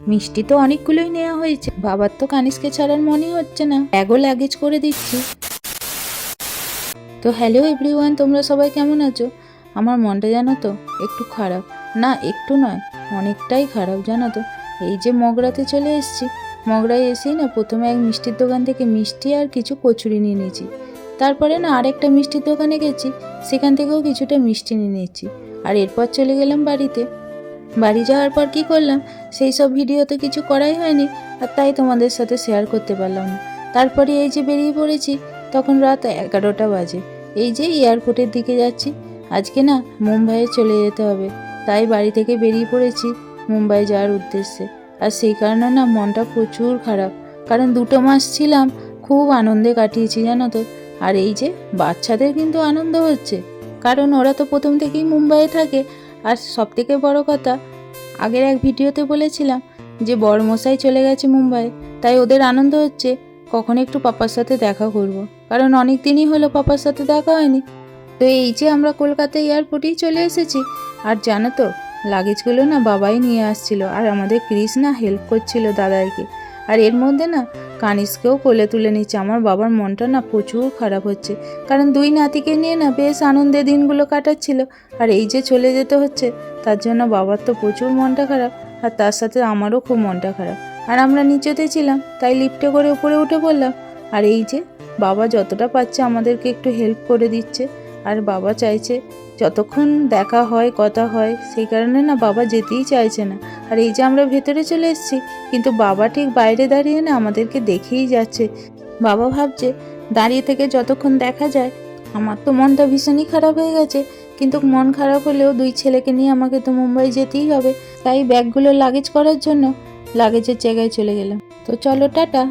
মিষ্টি তো অনেকগুলোই নেওয়া হয়েছে, বাবার তো কানিজকে ছাড়ার মনে হচ্ছে না, ব্যাগও লাগেজ করে দিচ্ছি। তো হ্যালো এভরিওয়ান, তোমরা সবাই কেমন আছো? আমার মনটা জানো তো একটু খারাপ, না একটু নয়, অনেকটাই খারাপ জানো তো। এই যে মগরাতে চলে এসেছি, মগরায় এসেই না প্রথমে এক মিষ্টির দোকান থেকে মিষ্টি আর কিছু কচুরি নিয়ে নিয়েছি। তারপরে না আরেকটা মিষ্টির দোকানে গেছি, সেখান থেকেও কিছুটা মিষ্টি নিয়ে নিয়েছি। আর এরপর চলে গেলাম বাড়িতে। বাড়ি যাওয়ার পর কি করলাম সেই সব ভিডিও তো কিছু করাই হয়নি, আর তাই তোমাদের সাথে শেয়ার করতে পারলাম না। তারপরে এই যে বেরিয়ে পড়েছি, তখন রাত 11টা বাজে। এই যে এয়ারপোর্টের দিকে যাচ্ছি, আজকে না মুম্বাইয়ে চলে যেতে হবে, তাই বাড়ি থেকে বেরিয়ে পড়েছি মুম্বাই যাওয়ার উদ্দেশ্যে। আর সেই কারণে না মনটা প্রচুর খারাপ, কারণ 2 মাস ছিলাম, খুব আনন্দে কাটিয়েছি জানো তো। আর এই যে বাচ্চাদের কিন্তু আনন্দ হচ্ছে, কারণ ওরা তো প্রথম থেকেই মুম্বাইয়ে থাকে। আর সবথেকে বড় কথা, আগের এক ভিডিওতে বলেছিলাম যে বড়মশাই চলে গেছে মুম্বাই, তাই ওদের আনন্দ হচ্ছে কখন একটু পাপার সাথে দেখা করব, কারণ অনেক দিনই হলো পাপার সাথে দেখা হয়নি। তো এই যে আমরা কলকাতা এয়ারপোর্টেই চলে এসেছি। আর জানো তো লাগেজগুলো না বাবাই নিয়ে আসছিল, আর আমাদের ক্রিস না হেল্প করছিল দাদাইকে। আর এর মধ্যে না কানিজকেও কোলে তুলে নিচ্ছে। আমার বাবার মনটা না প্রচুর খারাপ হচ্ছে, কারণ 2 নাতিকে নিয়ে না বেশ আনন্দে দিনগুলো কাটাচ্ছিল, আর এই যে চলে যেতে হচ্ছে, তার জন্য বাবার তো প্রচুর মনটা খারাপ, আর তার সাথে আমারও খুব মনটা খারাপ। আর আমরা নিচেতে ছিলাম, তাই লিফটে করে উপরে উঠে পড়লাম। আর এই যে বাবা যতটা পাচ্ছে আমাদেরকে একটু হেল্প করে দিচ্ছে, আর বাবা চাইছে যতক্ষণ দেখা হয় কথা হয়, সেই কারণে না বাবা যেতেই চাইছে না। আর এই যে আমরা ভেতরে চলে এসেছি, কিন্তু বাবা ঠিক বাইরে দাঁড়িয়ে না আমাদেরকে দেখেই যাচ্ছে। বাবা ভাবছে দাঁড়িয়ে থেকে যতক্ষণ দেখা যায়। আমার তো মনটা ভীষণই খারাপ হয়ে গেছে, কিন্তু মন খারাপ হলেও 2 ছেলেকে নিয়ে আমাকে তো মুম্বাই যেতেই হবে, তাই ব্যাগগুলো লাগেজ করার জন্য লাগেজের জায়গায় চলে গেলাম। তো চলো টাটা।